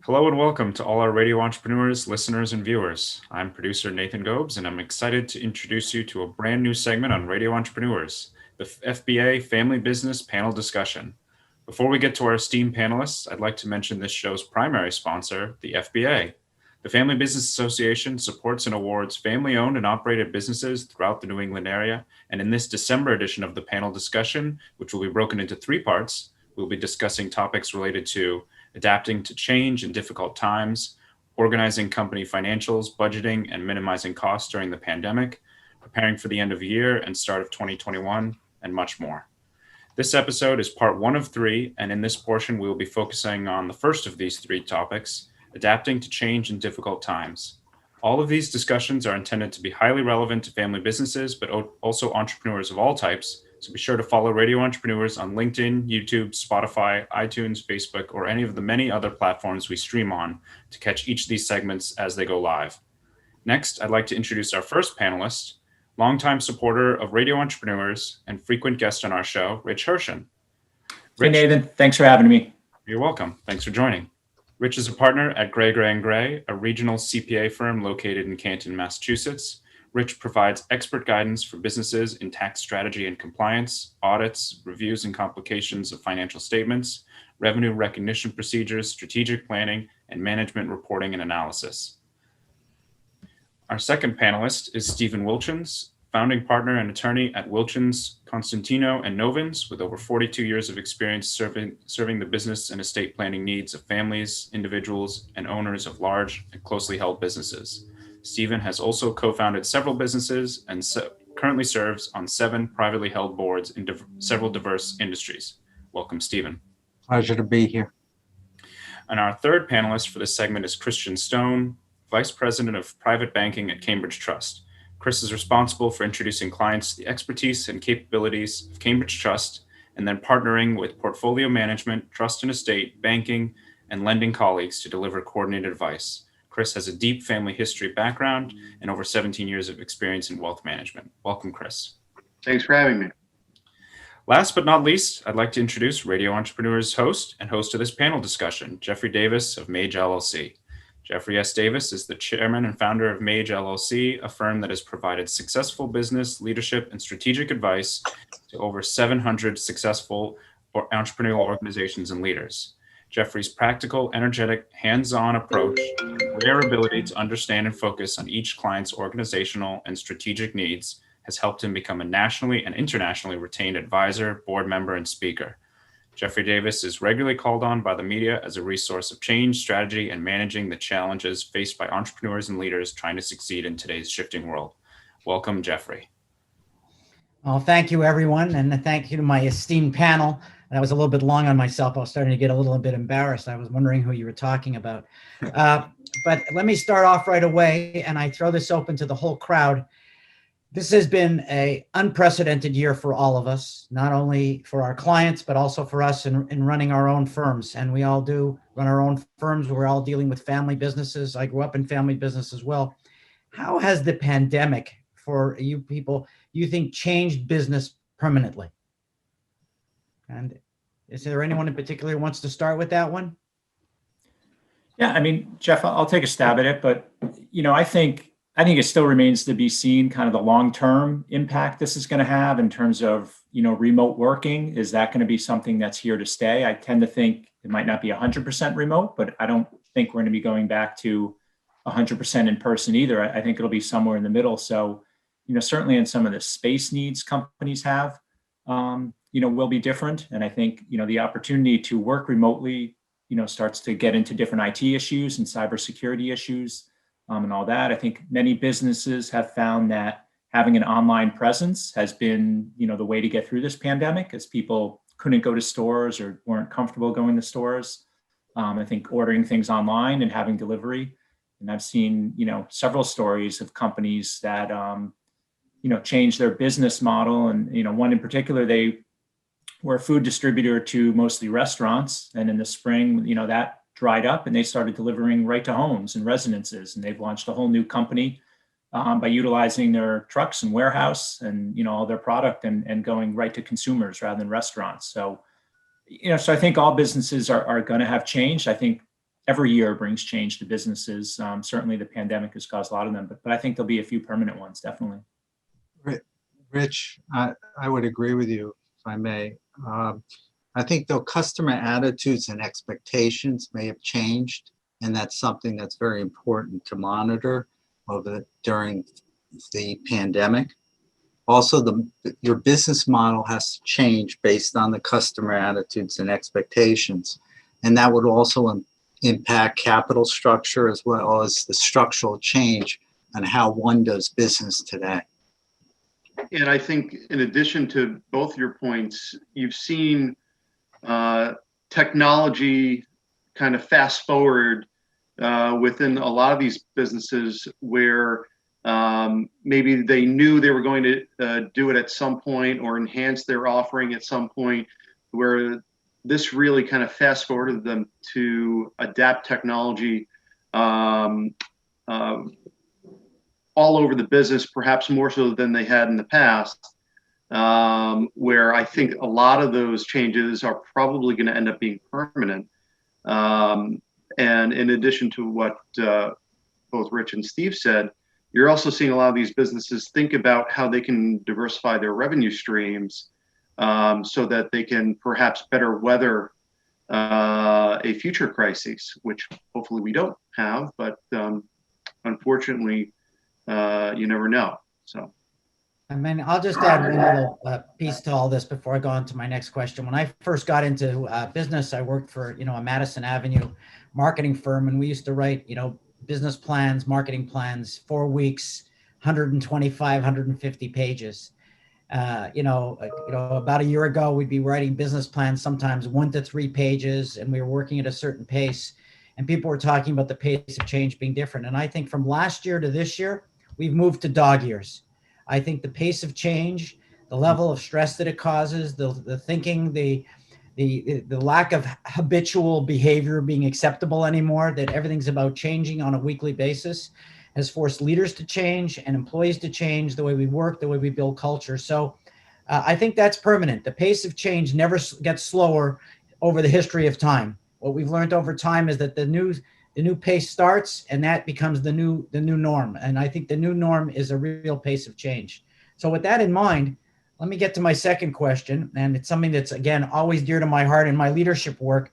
Hello and welcome to all our radio entrepreneurs, listeners, and viewers. I'm producer Nathan Gobes, and I'm excited to introduce you to a brand new segment on Radio Entrepreneurs, the FBA Family Business Panel Discussion. Before we get to our esteemed panelists, I'd like to mention this show's primary sponsor, the FBA. The Family Business Association supports and awards family-owned and operated businesses throughout the New England area, and in this December edition of the panel discussion, which will be broken into three parts, we'll be discussing topics related to adapting to change in difficult times, organizing company financials, budgeting, and minimizing costs during the pandemic, preparing for the end of the year and start of 2021, and much more. This episode is part one of three, and in this portion, we will be focusing on the first of these three topics, adapting to change in difficult times. All of these discussions are intended to be highly relevant to family businesses, but also entrepreneurs of all types. So be sure to follow Radio Entrepreneurs on LinkedIn, YouTube, Spotify, iTunes, Facebook, or any of the many other platforms we stream on to catch each of these segments as they go live. Next, I'd like to introduce our first panelist, longtime supporter of Radio Entrepreneurs and frequent guest on our show, Rich Hirschen. Hey, Nathan. Thanks for having me. You're welcome. Thanks for joining. Rich is a partner at Gray Gray, a regional CPA firm located in Canton, Massachusetts. Rich provides expert guidance for businesses in tax strategy and compliance, audits, reviews and complications of financial statements, revenue recognition procedures, strategic planning, and management reporting and analysis. Our second panelist is Stephen Wilchins, founding partner and attorney at Wilchins, Cosentino, and Novins, with over 42 years of experience serving the business and estate planning needs of families, individuals, and owners of large and closely held businesses. Stephen has also co-founded several businesses and currently serves on 7 privately held boards in several diverse industries. Welcome, Stephen. Pleasure to be here. And our third panelist for this segment is Christian Stone, Vice President of Private Banking at Cambridge Trust. Chris is responsible for introducing clients to the expertise and capabilities of Cambridge Trust, and then partnering with portfolio management, trust and estate, banking, and lending colleagues to deliver coordinated advice. Chris has a deep family history background and over 17 years of experience in wealth management. Welcome, Chris. Thanks for having me. Last but not least, I'd like to introduce Radio Entrepreneurs host and host of this panel discussion, Jeffrey Davis of Mage LLC. Jeffrey S. Davis is the chairman and founder of Mage LLC, a firm that has provided successful business, leadership, and strategic advice to over 700 successful entrepreneurial organizations and leaders. Jeffrey's practical, energetic, hands-on approach and rare ability to understand and focus on each client's organizational and strategic needs has helped him become a nationally and internationally retained advisor, board member, and speaker. Jeffrey Davis is regularly called on by the media as a resource of change, strategy, and managing the challenges faced by entrepreneurs and leaders trying to succeed in today's shifting world. Welcome, Jeffrey. Well, thank you, everyone, and thank you to my esteemed panel. That was a little bit long on myself. I was starting to get a little bit embarrassed. I was wondering who you were talking about. But let me start off right away, and I throw this open to the whole crowd. This has been an unprecedented year for all of us, not only for our clients, but also for us in running our own firms. And we all do run our own firms. We're all dealing with family businesses. I grew up in family business as well. How has the pandemic for you people, you think, changed business permanently? And is there anyone in particular who wants to start with that one? Yeah, I mean, Jeff, I'll take a stab at it, but I think it still remains to be seen kind of the long-term impact this is going to have in terms of, remote working. Is that going to be something that's here to stay? I tend to think it might not be 100% remote, but I don't think we're going to be going back to 100% in person either. I think it'll be somewhere in the middle. So, certainly in some of the space needs companies have, will be different. And I think, the opportunity to work remotely, starts to get into different IT issues and cybersecurity issues and all that. I think many businesses have found that having an online presence has been, the way to get through this pandemic, as people couldn't go to stores or weren't comfortable going to stores. I think ordering things online and having delivery. And I've seen, several stories of companies that, changed their business model. And, one in particular, they were a food distributor to mostly restaurants. And in the spring, that dried up and they started delivering right to homes and residences. And they've launched a whole new company by utilizing their trucks and warehouse and, all their product and going right to consumers rather than restaurants. So, so I think all businesses are going to have changed. I think every year brings change to businesses. Certainly the pandemic has caused a lot of them, but I think there'll be a few permanent ones, definitely. Rich, I would agree with you, if I may. I think though customer attitudes and expectations may have changed, and that's something that's very important to monitor during the pandemic. Also, your business model has to change based on the customer attitudes and expectations, and that would also impact capital structure as well as the structural change on how one does business today. And I think in addition to both your points, you've seen technology kind of fast forward within a lot of these businesses where maybe they knew they were going to do it at some point or enhance their offering at some point, where this really kind of fast forwarded them to adapt technology all over the business, perhaps more so than they had in the past, where I think a lot of those changes are probably going to end up being permanent. And in addition to what both Rich and Steve said, you're also seeing a lot of these businesses think about how they can diversify their revenue streams so that they can perhaps better weather a future crisis, which hopefully we don't have, but unfortunately, you never know. So, I mean, I'll just add one little piece to all this before I go on to my next question. When I first got into business, I worked for, a Madison Avenue marketing firm, and we used to write, business plans, marketing plans, 4 weeks, 125, 150 pages. About a year ago, we'd be writing business plans, sometimes 1 to 3 pages, and we were working at a certain pace. And people were talking about the pace of change being different. And I think from last year to this year, we've moved to dog years. I think the pace of change, the level of stress that it causes, the thinking, the lack of habitual behavior being acceptable anymore, that everything's about changing on a weekly basis, has forced leaders to change and employees to change the way we work, the way we build culture. So I think that's permanent. The pace of change never gets slower over the history of time. What we've learned over time is that the new pace starts, and that becomes the new norm. And I think the new norm is a real pace of change. So with that in mind, let me get to my second question. And it's something that's, again, always dear to my heart in my leadership work.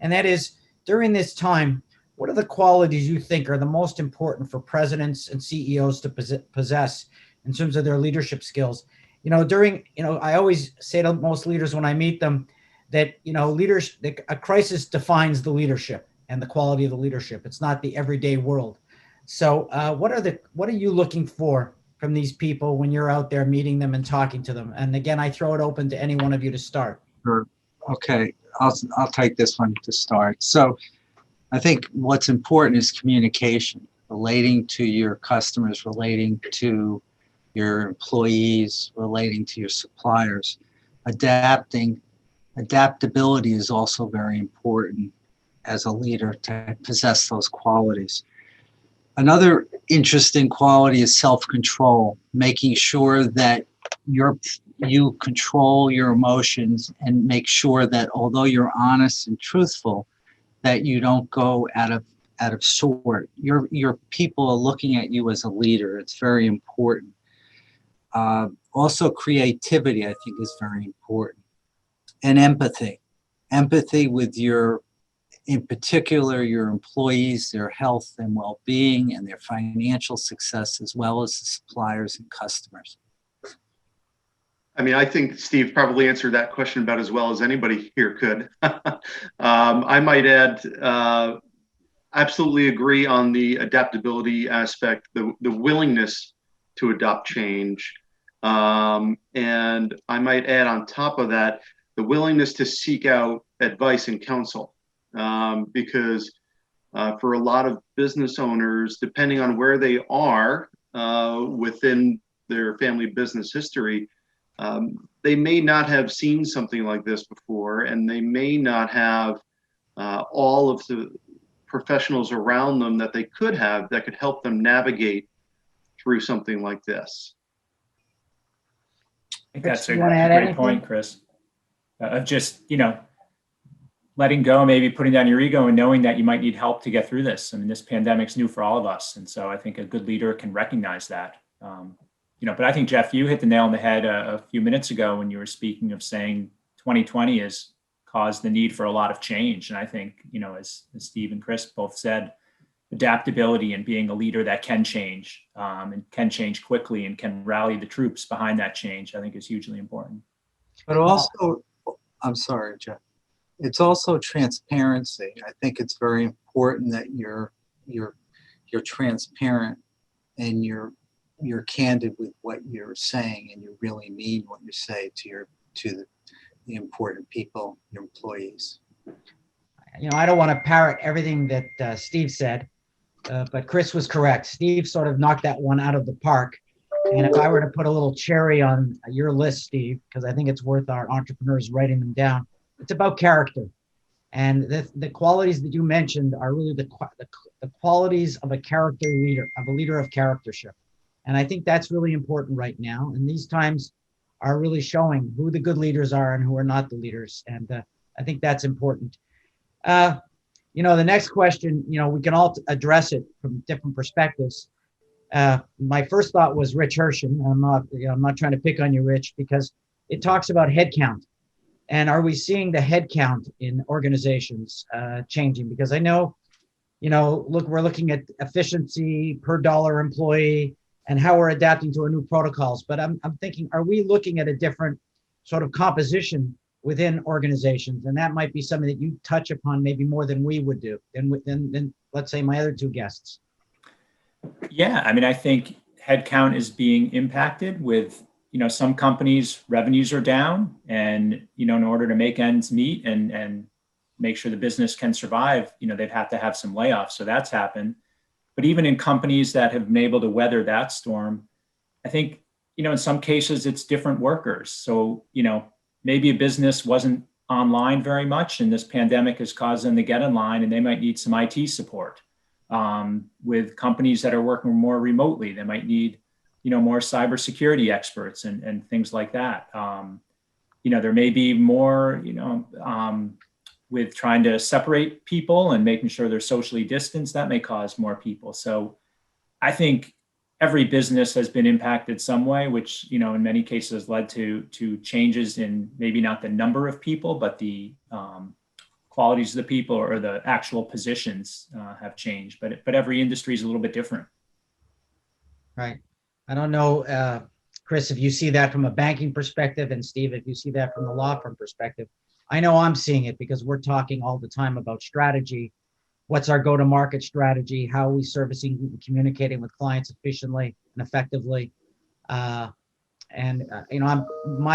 And that is, during this time, what are the qualities you think are the most important for presidents and CEOs to possess in terms of their leadership skills? I always say to most leaders when I meet them that, a crisis defines the leadership and the quality of the leadership. It's not the everyday world. So what are you looking for from these people when you're out there meeting them and talking to them? And again, I throw it open to any one of you to start. Sure. Okay, I'll take this one to start. So I think what's important is communication, relating to your customers, relating to your employees, relating to your suppliers. Adaptability is also very important as a leader to possess those qualities. Another interesting quality is self-control, making sure that you control your emotions and make sure that although you're honest and truthful, that you don't go out of sort. Your people are looking at you as a leader. It's very important. Also, creativity, I think, is very important. And empathy with in particular, your employees, their health and well-being and their financial success, as well as the suppliers and customers. I mean, I think Steve probably answered that question about as well as anybody here could. I might add, absolutely agree on the adaptability aspect, the willingness to adopt change. And I might add on top of that, the willingness to seek out advice and counsel. Because for a lot of business owners, depending on where they are within their family business history, they may not have seen something like this before, and they may not have all of the professionals around them that they could have that could help them navigate through something like this. I think that's a You wanna add great anything? point, Chris. Of just, letting go, maybe putting down your ego and knowing that you might need help to get through this. I mean, this pandemic's new for all of us. And so I think a good leader can recognize that. But I think, Jeff, you hit the nail on the head a few minutes ago when you were speaking of saying 2020 has caused the need for a lot of change. And I think, as Steve and Chris both said, adaptability and being a leader that can change and can change quickly and can rally the troops behind that change, I think is hugely important. But also, I'm sorry, Jeff. It's also transparency. I think it's very important that you're transparent and you're candid with what you're saying, and you really mean what you say to the important people, your employees. I don't want to parrot everything that Steve said, but Chris was correct. Steve sort of knocked that one out of the park. And if I were to put a little cherry on your list, Steve, because I think it's worth our entrepreneurs writing them down, it's about character. And the qualities that you mentioned are really the qualities of a character leader, of a leader of charactership. And I think that's really important right now. And these times are really showing who the good leaders are and who are not the leaders. And I think that's important. The next question, we can all address it from different perspectives. My first thought was Rich Hirschen. I'm not trying to pick on you, Rich, because it talks about headcount. And are we seeing the headcount in organizations changing? Because I know, we're looking at efficiency per dollar employee and how we're adapting to our new protocols. But I'm thinking, are we looking at a different sort of composition within organizations? And that might be something that you touch upon maybe more than we would do, than let's say my other two guests. Yeah, I mean, I think headcount is being impacted with, some companies' revenues are down, and, in order to make ends meet and make sure the business can survive, they've had to have some layoffs. So that's happened. But even in companies that have been able to weather that storm, I think, in some cases it's different workers. So, maybe a business wasn't online very much, and this pandemic has caused them to get online, and they might need some IT support. With companies that are working more remotely, they might need, more cybersecurity experts and things like that. There may be more, with trying to separate people and making sure they're socially distanced, that may cause more people. So I think every business has been impacted some way, which, in many cases led to changes in maybe not the number of people, but the qualities of the people or the actual positions have changed. But every industry is a little bit different. Right. I don't know, Chris, if you see that from a banking perspective, and Steve, if you see that from the law firm perspective. I know I'm seeing it because we're talking all the time about strategy. What's our go-to-market strategy? How are we servicing and communicating with clients efficiently and effectively? My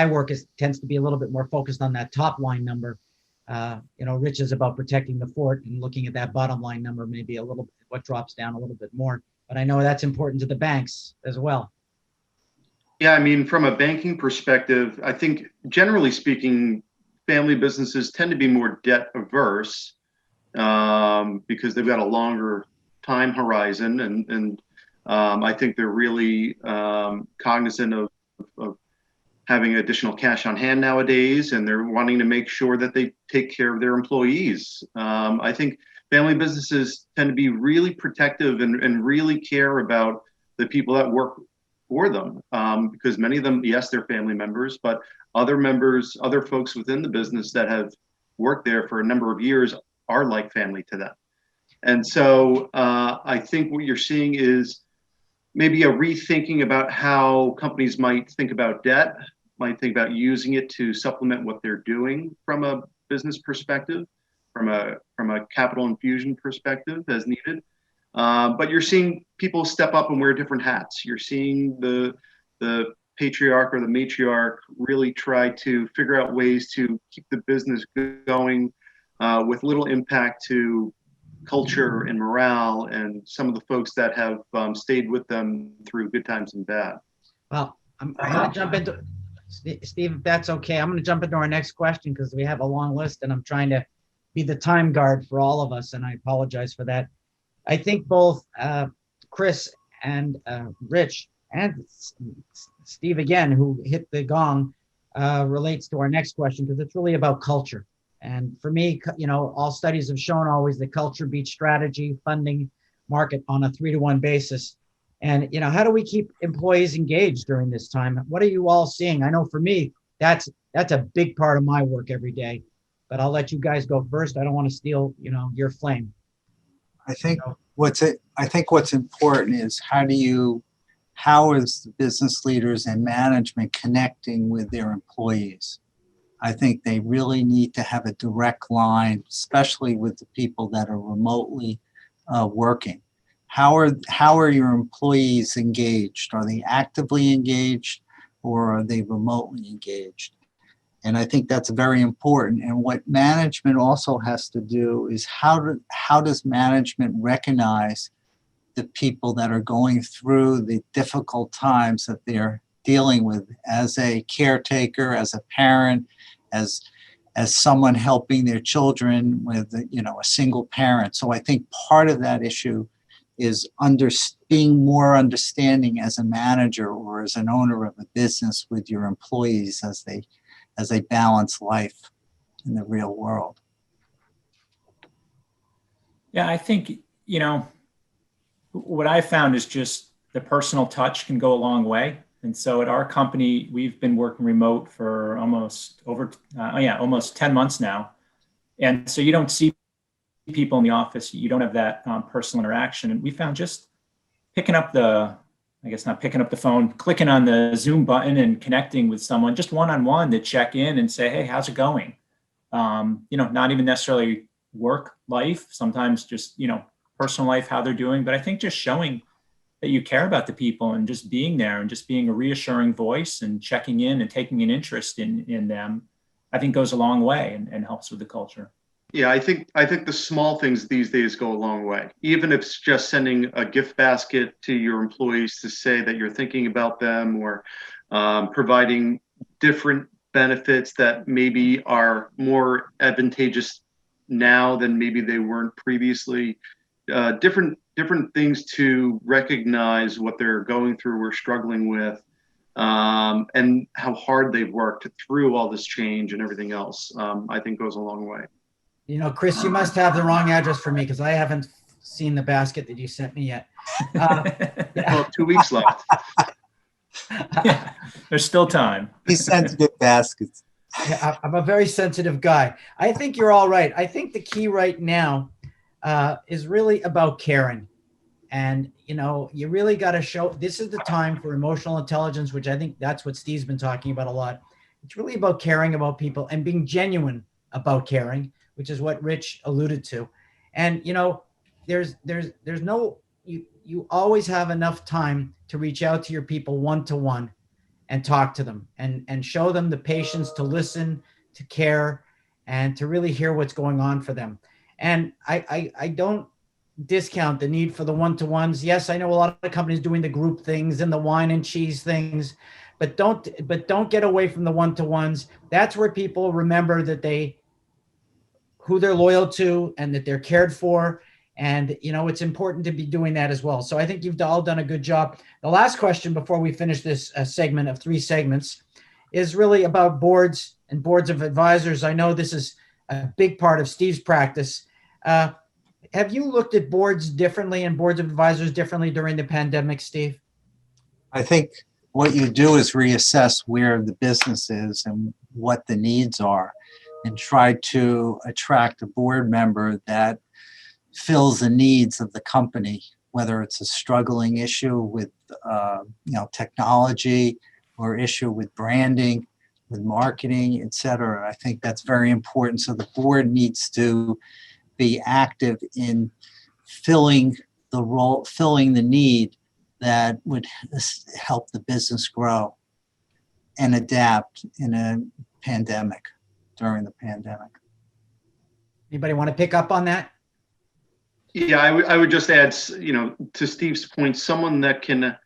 work tends to be a little bit more focused on that top line number. Rich is about protecting the fort and looking at that bottom line number, maybe a little bit, what drops down a little bit more. But I know that's important to the banks as well. Yeah, I mean, from a banking perspective, I think generally speaking, family businesses tend to be more debt averse because they've got a longer time horizon, and I think they're really cognizant of having additional cash on hand nowadays, and they're wanting to make sure that they take care of their employees. I think family businesses tend to be really protective and really care about the people that work for them, because many of them, yes, they're family members, but other folks within the business that have worked there for a number of years are like family to them. And so I think what you're seeing is maybe a rethinking about how companies might think about debt, might think about using it to supplement what they're doing from a business perspective, from a capital infusion perspective as needed. But you're seeing people step up and wear different hats. You're seeing the patriarch or the matriarch really try to figure out ways to keep the business going with little impact to culture and morale and some of the folks that have stayed with them through good times and bad. Well, I'm going to jump into, Steve, if that's okay, I'm going to jump into our next question because we have a long list and I'm trying to be the time guard for all of us, and I apologize for that. I think both Chris and Rich and Steve, again, who hit the gong, relates to our next question because it's really about culture. And for me, all studies have shown always the culture beats strategy, funding, market on a 3-to-1 basis. And, how do we keep employees engaged during this time? What are you all seeing? I know for me, that's a big part of my work every day, but I'll let you guys go first. I don't want to steal, your flame. I think what's important is how is the business leaders and management connecting with their employees? I think they really need to have a direct line, especially with the people that are remotely working. How are your employees engaged? Are they actively engaged or are they remotely engaged? And I think that's very important. And what management also has to do is how does management recognize the people that are going through the difficult times that they're dealing with as a caretaker, as a parent, as someone helping their children with, a single parent. So I think part of that issue is being more understanding as a manager or as an owner of a business with your employees as they balance life in the real world. Yeah, I think, what I found is just the personal touch can go a long way. And so at our company, we've been working remote for almost 10 months now. And so you don't see people in the office, you don't have that personal interaction. And we found just not picking up the phone, clicking on the Zoom button and connecting with someone just one-on-one to check in and say, hey, how's it going? Not even necessarily work life, sometimes just, personal life, how they're doing. But I think just showing that you care about the people and just being there and just being a reassuring voice and checking in and taking an interest in them, I think goes a long way and helps with the culture. Yeah, I think the small things these days go a long way. Even if it's just sending a gift basket to your employees to say that you're thinking about them, or providing different benefits that maybe are more advantageous now than maybe they weren't previously. Different things to recognize what they're going through or struggling with, and how hard they've worked through all this change and everything else, I think goes a long way. Chris, you must have the wrong address for me because I haven't seen the basket that you sent me yet. Well, 2 weeks left. Yeah, there's still time. He sends good baskets. Yeah, I'm a very sensitive guy. I think you're all right. I think the key right now is really about caring. And, you really got to show, this is the time for emotional intelligence, which I think that's what Steve's been talking about a lot. It's really about caring about people and being genuine about caring, which is what Rich alluded to. And, there's no, you always have enough time to reach out to your people one-to-one and talk to them and show them the patience to listen, to care, and to really hear what's going on for them. And I don't discount the need for the one-to-ones. Yes, I know a lot of companies doing the group things and the wine and cheese things, but don't get away from the one-to-ones. That's where people remember that who they're loyal to and that they're cared for. And, it's important to be doing that as well. So I think you've all done a good job. The last question before we finish this segment of 3 segments is really about boards and boards of advisors. I know this is a big part of Steve's practice. Have you looked at boards differently and boards of advisors differently during the pandemic, Steve? I think what you do is reassess where the business is and what the needs are, and try to attract a board member that fills the needs of the company, whether it's a struggling issue with technology or issue with branding, with marketing, et cetera. I think that's very important. So the board needs to be active in filling the need that would help the business grow and adapt in a pandemic, during the pandemic. Anybody want to pick up on that? Yeah, I would just add, to Steve's point, someone that can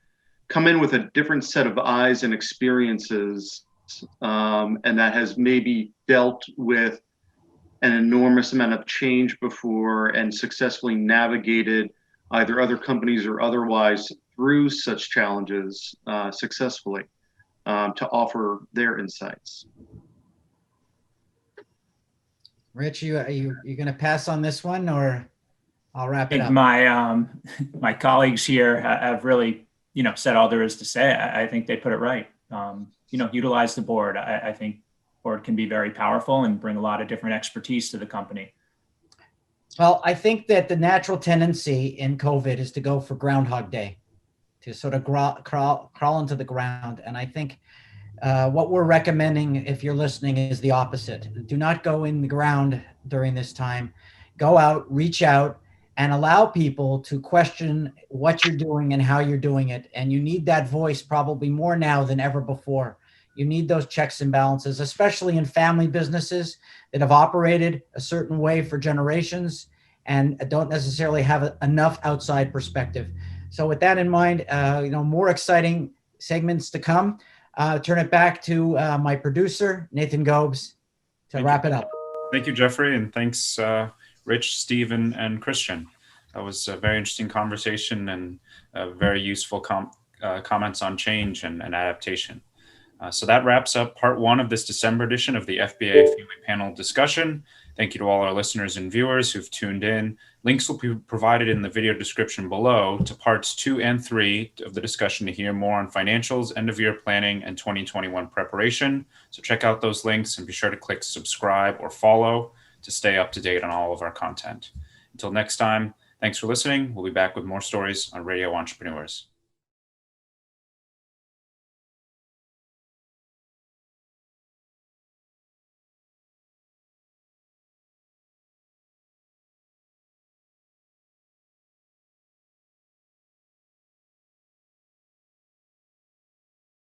come in with a different set of eyes and experiences, and that has maybe dealt with an enormous amount of change before and successfully navigated either other companies or otherwise through such challenges successfully, to offer their insights. Rich, you going to pass on this one, or I'll wrap I it think up? my my colleagues here have really, said all there is to say. I think they put it right. Utilize the board. I think board can be very powerful and bring a lot of different expertise to the company. Well, I think that the natural tendency in COVID is to go for Groundhog Day, to sort of crawl into the ground. And I think what we're recommending, if you're listening, is the opposite. Do not go in the ground during this time. Go out, reach out, and allow people to question what you're doing and how you're doing it. And you need that voice probably more now than ever before. You need those checks and balances, especially in family businesses that have operated a certain way for generations and don't necessarily have enough outside perspective. So with that in mind, more exciting segments to come. Turn it back to my producer, Nathan Gobes, to wrap it up. Thank you, Jeffrey, and thanks, Rich, Steve, and Christian. That was a very interesting conversation and very useful comments on change and adaptation. So that wraps up part one of this December edition of the FBA Family Panel discussion. Thank you to all our listeners and viewers who've tuned in. Links will be provided in the video description below to parts 2 and 3 of the discussion to hear more on financials, end-of-year planning, and 2021 preparation. So check out those links and be sure to click subscribe or follow to stay up to date on all of our content. Until next time, thanks for listening. We'll be back with more stories on Radio Entrepreneurs.